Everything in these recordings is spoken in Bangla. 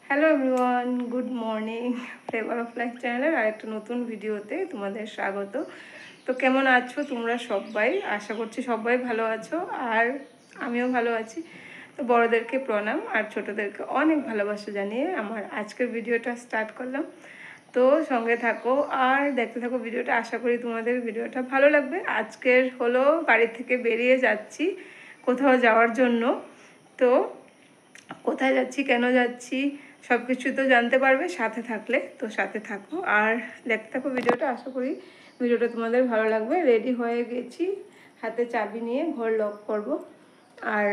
Hello everyone, good morning. Flavour of life চ্যানেলের আরেকটা নতুন ভিডিওতে তোমাদের স্বাগত। তো কেমন আছো তোমরা সবাই? আশা করছি সবাই ভালো আছো, আর আমিও ভালো আছি। তো বড়োদেরকে প্রণাম আর ছোটোদেরকে অনেক ভালোবাসা জানিয়ে আমার আজকের ভিডিওটা স্টার্ট করলাম। তো সঙ্গে থাকো আর দেখতে থাকো ভিডিওটা। আশা করি তোমাদের ভিডিওটা ভালো লাগবে। আজকের হলো বাড়ি থেকে বেরিয়ে যাচ্ছি কোথাও যাওয়ার জন্য। তো কোথায় যাচ্ছি, কেন যাচ্ছি, সব কিছু তো জানতে পারবে সাথে থাকলে। তো সাথে থাকো আর দেখতে থাকো ভিডিওটা। আশা করি ভিডিওটা তোমাদের ভালো লাগবে। রেডি হয়ে গেছি, হাতে চাবি নিয়ে ঘর লক করব, আর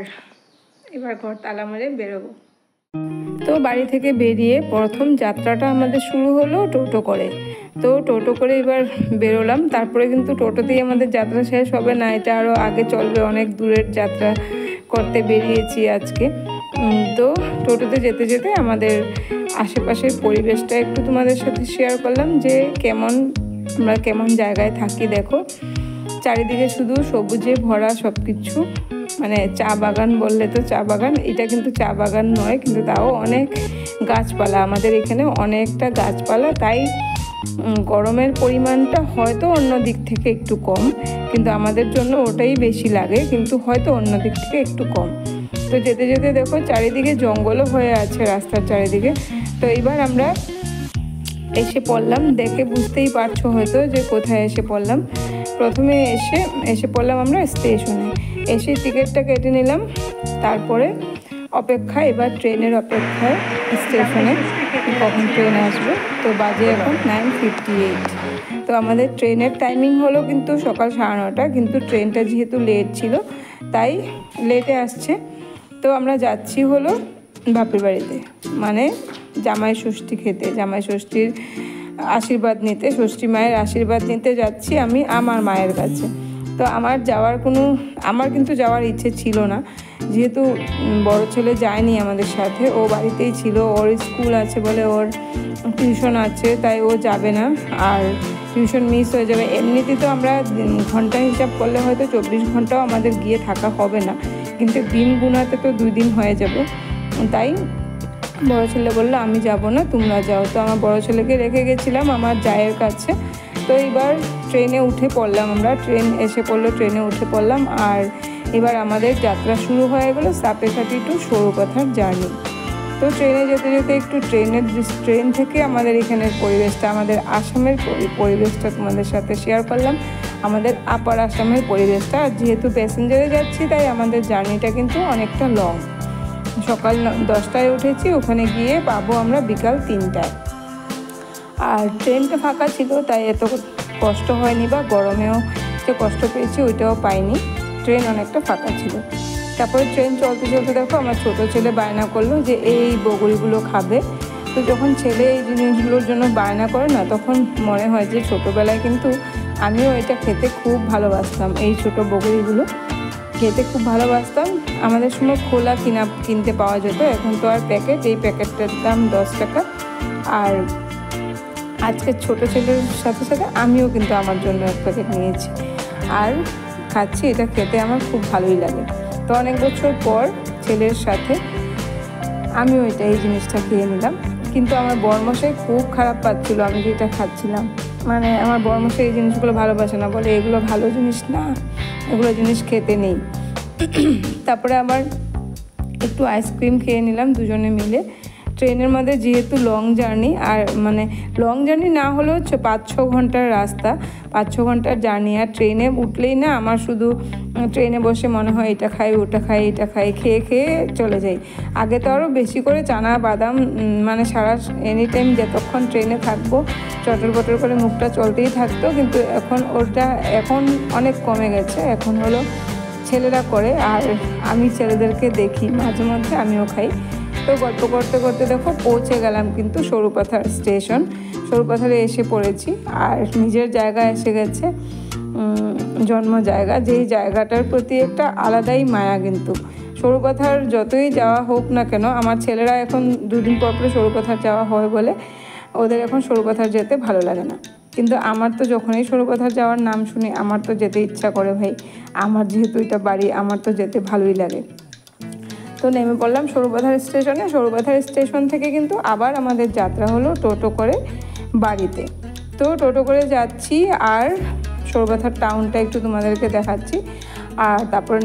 এবার ঘর তালা মেরে বেরোবো। তো বাড়ি থেকে বেরিয়ে প্রথম যাত্রাটা আমাদের শুরু হলো টোটো করে। তো টোটো করে এবার বেরোলাম। তারপরে কিন্তু টোটোতেই আমাদের যাত্রা শেষ হবে না, এটা আরও আগে চলবে। অনেক দূরের যাত্রা করতে বেরিয়েছি আজকে। তো টোটোতে যেতে যেতে আমাদের আশেপাশের পরিবেশটা একটু তোমাদের সাথে শেয়ার করলাম, যে আমরা কেমন জায়গায় থাকি। দেখো চারিদিকে শুধু সবুজে ভরা সব কিছু, মানে চা বাগান বললে তো চা বাগান, এটা কিন্তু চা বাগান নয়, কিন্তু তাও অনেক গাছপালা। আমাদের এখানে অনেকটা গাছপালা, তাই গরমের পরিমাণটা হয়তো অন্য দিক থেকে একটু কম, কিন্তু আমাদের জন্য ওটাই বেশি লাগে, কিন্তু হয়তো অন্য দিক থেকে একটু কম। তো যেতে যেতে দেখো চারিদিকে জঙ্গলও হয়ে আছে রাস্তার চারিদিকে। তো এইবার আমরা এসে পড়লাম, দেখে বুঝতেই পারছো হয়তো যে কোথায় এসে পড়লাম। প্রথমে এসে পড়লাম আমরা স্টেশনে। এসে টিকিটটা কেটে নিলাম, তারপরে এবার ট্রেনের অপেক্ষায় স্টেশনে কখন ট্রেন আসবে। তো বাজে এখন 9:58। তো আমাদের ট্রেনের টাইমিং হলো কিন্তু সকাল 9:30, কিন্তু ট্রেনটা যেহেতু লেট ছিল তাই লেটে আসছে। তো আমরা যাচ্ছি হলো বাপের বাড়িতে, মানে জামাই ষষ্ঠী খেতে, জামাই ষষ্ঠীর আশীর্বাদ নিতে, ষষ্ঠী মায়ের আশীর্বাদ নিতে যাচ্ছি আমি আমার মায়ের কাছে। তো আমার কিন্তু যাওয়ার ইচ্ছে ছিল না, যেহেতু বড় ছেলে যায়নি আমাদের সাথে, ও বাড়িতেই ছিল। ওর স্কুল আছে বলে, ওর টিউশন আছে, তাই ও যাবে না, আর টিউশন মিস হয়ে যাবে। এমনিতে তো আমরা ঘন্টা হিসাব করলে হয়তো 24 ঘন্টাও আমাদের গিয়ে থাকা হবে না, কিন্তু দিন গুনাতে তো 2 দিন হয়ে যাবে। তাই বড় ছেলে বললো আমি যাব না, তোমরা যাও। তো আমার বড় ছেলেকে রেখে গেছিলাম আমার জায়ের কাছে। তো এবার ট্রেনে উঠে পড়লাম আমরা, ট্রেন এসে পড়লো, ট্রেনে উঠে পড়লাম। আর এবার আমাদের যাত্রা শুরু হয়ে গেলো সাপেখাটি টু সরুপাথার জার্নি। তো ট্রেনে যেতে যেতে একটু ট্রেন থেকে আমাদের এখানের পরিবেশটা, আমাদের আসামের পরিবেশটা তোমাদের সাথে শেয়ার করলাম, আমাদের আপার আসামের পরিবেশটা। যেহেতু প্যাসেঞ্জারে যাচ্ছি তাই আমাদের জার্নিটা কিন্তু অনেকটা লং। সকাল 10টায় উঠেছি, ওখানে গিয়ে পাবো আমরা বিকাল 3টায়। আর ট্রেনটা ফাঁকা ছিল, তাই এত কষ্ট হয়নি, বা গরমেও যে কষ্ট পেয়েছি ওইটাও পাইনি, ট্রেন অনেকটা ফাঁকা ছিল। তারপরে ট্রেন চলতে চলতে দেখো আমার ছোটো ছেলে বায়না করলো যে এই বগরিগুলো খাবে। তো যখন ছেলে এই জিনিসগুলোর জন্য বায়না করে না, তখন মনে হয় যে ছোটোবেলায় কিন্তু আমিও এটা খেতে খুব ভালোবাসতাম। এই ছোটো বগরিগুলো খেতে খুব ভালোবাসতাম। আমাদের সময় খোলা কিনতে পাওয়া যেত, এখন তো আর প্যাকেট। এই প্যাকেটটার দাম 10 টাকা। আর আজকে ছোটো ছেলের সাথে সাথে আমিও কিন্তু আমার জন্য এক প্যাকেট নিয়েছি আর খাচ্ছি। এটা খেতে আমার খুব ভালোই লাগে। তো অনেক বছর পর ছেলের সাথে আমিও এই জিনিসটা খেয়ে নিলাম। কিন্তু আমার বরমশাই খুব খারাপ পাচ্ছিল আমি যেটা খাচ্ছিলাম। মানে আমার বরমশাই এই জিনিসগুলো ভালোবাসে না, বলে এগুলো ভালো জিনিস না, এগুলো জিনিস খেতে নেই। তারপরে আবার একটু আইসক্রিম খেয়ে নিলাম দুজনে মিলে। ট্রেনের মধ্যে যেহেতু লং জার্নি, আর মানে লং জার্নি না হলেও 5-6 ঘন্টার রাস্তা, 5-6 ঘন্টার জার্নি। আর ট্রেনে উঠলেই না আমার শুধু ট্রেনে বসে মনে হয় এটা খাই ওটা খাই, এটা খাই, খেয়ে খেয়ে চলে যাই। আগে তো আরও বেশি করে চানা বাদাম, মানে সারা এনি টাইম যতক্ষণ ট্রেনে থাকবো চটর বটর করে মুখটা চলতেই থাকতো। কিন্তু এখন অনেক কমে গেছে, এখন হলো ছেলেরা করে, আর আমি ছেলেদেরকে দেখি মাঝে মধ্যে, আমিও খাই। তো গল্প করতে করতে দেখো পৌঁছে গেলাম কিন্তু সরুপাথার স্টেশন। সরুপাথারে এসে পড়েছি, আর নিজের জায়গা এসে গেছে, জন্ম জায়গা, যেই জায়গাটার প্রতি একটা আলাদাই মায়া। কিন্তু সরুপাথার যতই যাওয়া হোক না কেন, আমার ছেলেরা এখন 2 দিন পর পরে সরুপাথার যাওয়া হয় বলে ওদের এখন সরুপাথার যেতে ভালো লাগে না। কিন্তু আমার তো যখনই সরুপাথার যাওয়ার নাম শুনি আমার তো যেতে ইচ্ছা করে ভাই। আমার যেহেতু এটা বাড়ি, আমার তো যেতে ভালোই লাগে। তো নেমে পড়লাম সরুবাধার স্টেশনে। সরুবাধার স্টেশন থেকে কিন্তু আবার আমাদের যাত্রা হলো টোটো করে বাড়িতে। তো টোটো করে যাচ্ছি আর সরুবাধার টাউনটা একটু তোমাদেরকে দেখাচ্ছি। আর তারপরে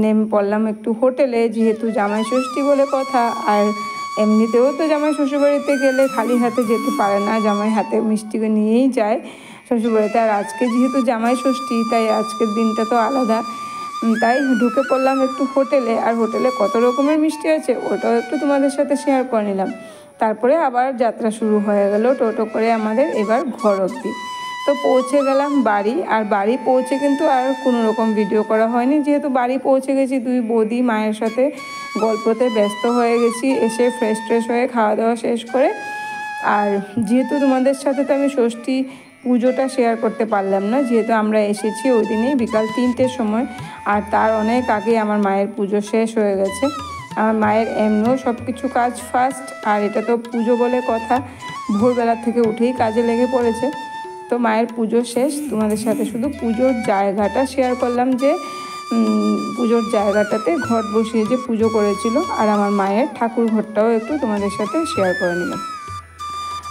নেমে পড়লাম একটু হোটেলে, যেহেতু জামাই ষষ্ঠী বলে কথা। আর এমনিতেও তো জামাই শ্বশুরবাড়িতে গেলে খালি হাতে যেতে পারে না, জামাই হাতে মিষ্টি নিয়েই যায় শ্বশুরবাড়িতে। আর আজকে যেহেতু জামাই ষষ্ঠী, তাই আজকের দিনটা তো আলাদা। তাই ঢুকে পড়লাম একটু হোটেলে। আর হোটেলে কত রকমের মিষ্টি আছে ওটাও একটু তোমাদের সাথে শেয়ার করে নিলাম। তারপরে আবার যাত্রা শুরু হয়ে গেল টোটো করে আমাদের এবার ঘর অবধি। তো পৌঁছে গেলাম বাড়ি। আর বাড়ি পৌঁছে কিন্তু আর কোনো রকম ভিডিও করা হয়নি, যেহেতু বাড়ি পৌঁছে গেছি। দুই বৌদি মায়ের সাথে গল্পতে ব্যস্ত হয়ে গেছি। এসে ফ্রেশ ট্রেশ হয়ে খাওয়া দাওয়া শেষ করে, আর যেহেতু তোমাদের সাথে তো আমি ষষ্ঠী পুজোটা শেয়ার করতে পারলাম না, যেহেতু আমরা এসেছি ওই দিনেই বিকাল 3টের সময়। আর তার অনেক আগে আমার মায়ের পুজো শেষ হয়ে গেছে। আমার মায়ের এমনিও সব কিছু কাজ ফার্স্ট, আর এটা তো পুজো বলে কথা, ভোরবেলা থেকে উঠেই কাজে লেগে পড়েছে। তো মায়ের পুজো শেষ, তোমাদের সাথে শুধু পুজোর জায়গাটা শেয়ার করলাম, যে পুজোর জায়গাটাতে ঘট বসিয়ে যে পুজো করেছিল। আর আমার মায়ের ঠাকুর ঘরটাও একটু তোমাদের সাথে শেয়ার করে নিলাম।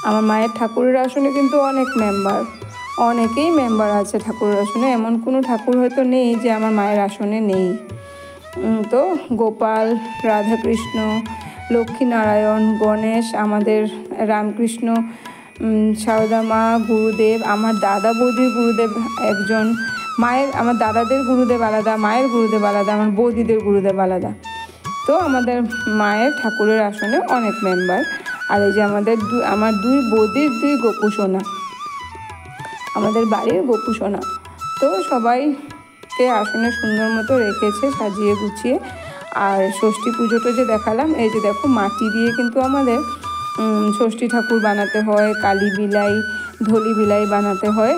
আমার মায়ের ঠাকুরের আসনে কিন্তু অনেকেই মেম্বার আছে ঠাকুরের আসনে, এমন কোনো ঠাকুর হয়তো নেই যে আমার মায়ের আসনে নেই। তো গোপাল, রাধাকৃষ্ণ, লক্ষ্মীনারায়ণ, গণেশ, আমাদের রামকৃষ্ণ, সারদা মা, গুরুদেব, আমার দাদা বৌদির গুরুদেব একজন, আমার দাদাদের গুরুদেব আলাদা, মায়ের গুরুদেব আলাদা, আমার বৌদিদের গুরুদেব আলাদা। তো আমাদের মায়ের ঠাকুরের আসনে অনেক মেম্বার। আর এই যে আমার দুই বৌদির দুই গোপু সোনা, আমাদের বাড়ির গোপু সোনা। তো সবাইকে আসনে সুন্দর মতো রেখেছে সাজিয়ে গুছিয়ে। আর ষষ্ঠী পুজোটা যে দেখালাম, এই যে দেখো মাটি দিয়ে কিন্তু আমাদের ষষ্ঠী ঠাকুর বানাতে হয়, কালী বিলাই, ধলি বিলাই বানাতে হয়।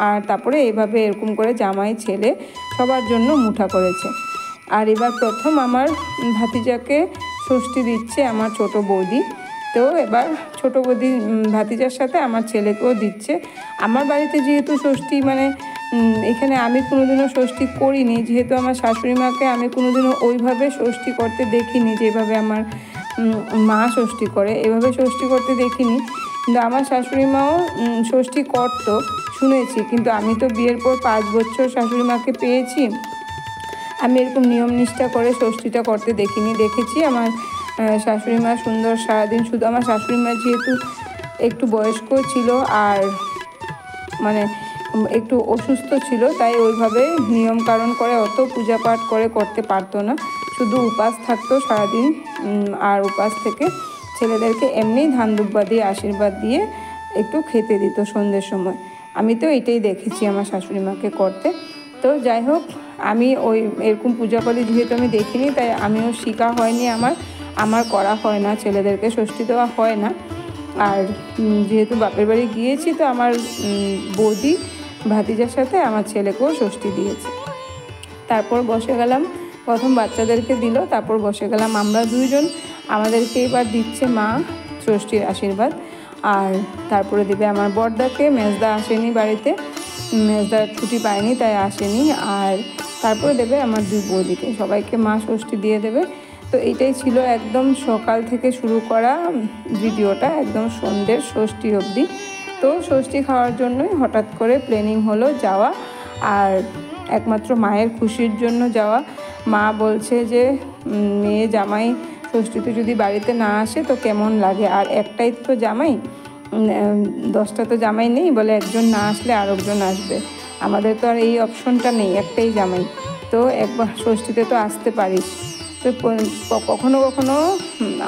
আর তারপরে এইভাবে এরকম করে জামাই ছেলে সবার জন্য মুঠা করেছে। আর এবার প্রথম আমার ভাতিজাকে ষষ্ঠী দিচ্ছে আমার ছোট বৌদি। তো এবার ছোটো বৌদি ভাতিজার সাথে আমার ছেলেকেও দিচ্ছে। আমার বাড়িতে যেহেতু ষষ্ঠী এখানে আমি কোনোদিনও ষষ্ঠী করিনি, যেহেতু আমার শাশুড়ি মাকে আমি কোনোদিনও ওইভাবে ষষ্ঠী করতে দেখিনি, যেভাবে আমার মা ষষ্ঠী করে এভাবে ষষ্ঠী করতে দেখিনি। কিন্তু আমার শাশুড়ি মাও ষষ্ঠী করতো শুনেছি, কিন্তু আমি তো বিয়ের পর 5 বছর শাশুড়ি মাকে পেয়েছি, আমি এরকম নিয়ম নিষ্ঠা করে ষষ্ঠীটা করতে দেখিনি। দেখেছি আমার শাশুড়ি মা সুন্দর সারাদিন, শুধু আমার শাশুড়ি মা যেহেতু একটু বয়স্ক ছিল আর একটু অসুস্থ ছিল, তাই ওইভাবে নিয়মকানুন করে অত পূজা পাঠ করতে পারতো না, শুধু উপাস থাকতো সারাদিন। আর উপাস থেকে ছেলেদেরকে এমনি ধান দুব্বা দিয়ে আশীর্বাদ দিয়ে একটু খেতে দিত সন্ধ্যের সময়। আমি তো এটাই দেখেছি আমার শাশুড়ি মাকে করতে। তো যাই হোক, আমি এরকম পূজা করি যেহেতু আমি দেখিনি, তাই আমিও শেখা হয়নি, আমার করা হয় না, ছেলেদেরকে ষষ্ঠী দেওয়া হয় না। আর যেহেতু বাপের বাড়ি গিয়েছি, তো আমার বৌদি ভাতিজার সাথে আমার ছেলেকেও ষষ্ঠী দিয়েছে। তারপর বসে গেলাম, প্রথম বাচ্চাদেরকে দিল, তারপর বসে গেলাম আমরা দুইজন। আমাদেরকে এবার দিচ্ছে মা ষষ্ঠীর আশীর্বাদ। আর তারপরে দেবে আমার বড়দাকে, মেজদা আসেনি বাড়িতে, মেজদা ছুটি পায়নি তাই আসেনি। আর তারপরে দেবে আমার দুই বৌদিকে, সবাইকে মা ষষ্ঠী দিয়ে দেবে। তো এইটাই ছিল একদম সকাল থেকে শুরু করা ভিডিওটা, একদম সন্ধ্যের ষষ্ঠী অবধি। তো ষষ্ঠী খাওয়ার জন্যই হঠাৎ করে প্ল্যানিং হলো যাওয়া, আর একমাত্র মায়ের খুশির জন্য যাওয়া। মা বলছে যে মেয়ে জামাই ষষ্ঠীতে যদি বাড়িতে না আসে তো কেমন লাগে, আর একটাই তো জামাই, 10টা তো জামাই নেই, বলে একজন না আসলে আরেকজন আসবে। আমাদের তো আর এই অপশনটা নেই, একটাই জামাই, তো একবার ষষ্ঠীতে তো আসতে পারিস। তো কখনো কখনো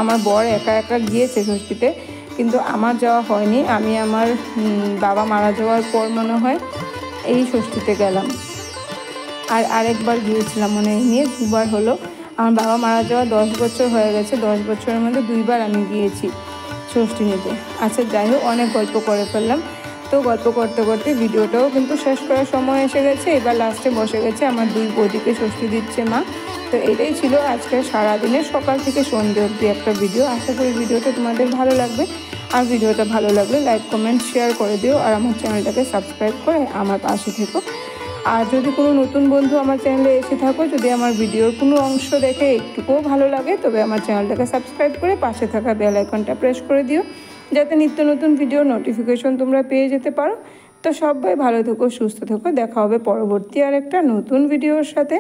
আমার বর একা একা গিয়েছে ষষ্ঠীতে, কিন্তু আমার যাওয়া হয়নি। আমি আমার বাবা মারা যাওয়ার পর মনে হয় এই ষষ্ঠীতে গেলাম, আর আরেকবার গিয়েছিলাম, নিয়ে 2বার হলো। আমার বাবা মারা যাওয়া 10 বছর হয়ে গেছে, 10 বছরের মধ্যে 2বার আমি গিয়েছি ষষ্ঠী নিতে। আচ্ছা যাই হোক, অনেক গল্প করে ফেললাম। তো গল্প করতে করতে ভিডিওটাও কিন্তু শেষ করার সময় এসে গেছে। এবার লাস্টে বসে গেছে আমার দুই বৌদিকে ষষ্ঠী দিচ্ছে মা। তো এটাই ছিল আজকে সারাদিনের সকাল থেকে সন্ধ্যে অবধি একটা ভিডিও। আশা করি ভিডিওটা তোমাদের ভালো লাগবে। আর ভিডিওটা ভালো লাগলে লাইক কমেন্ট শেয়ার করে দিও, আর আমার চ্যানেলটাকে সাবস্ক্রাইব করে আমার পাশে থেকো। আর যদি কোনো নতুন বন্ধু আমার চ্যানেলে এসে থাকো, যদি আমার ভিডিওর কোনো অংশ দেখে একটুকুও ভালো লাগে, তবে আমার চ্যানেলটাকে সাবস্ক্রাইব করে পাশে থাকা বেল আইকনটা প্রেস করে দিও, যাতে নিত্য নতুন ভিডিওর নোটিফিকেশন তোমরা পেয়ে যেতে পারো। তো সবাই ভালো থেকো, সুস্থ থেকো, দেখা হবে পরবর্তী আর একটা নতুন ভিডিওর সাথে।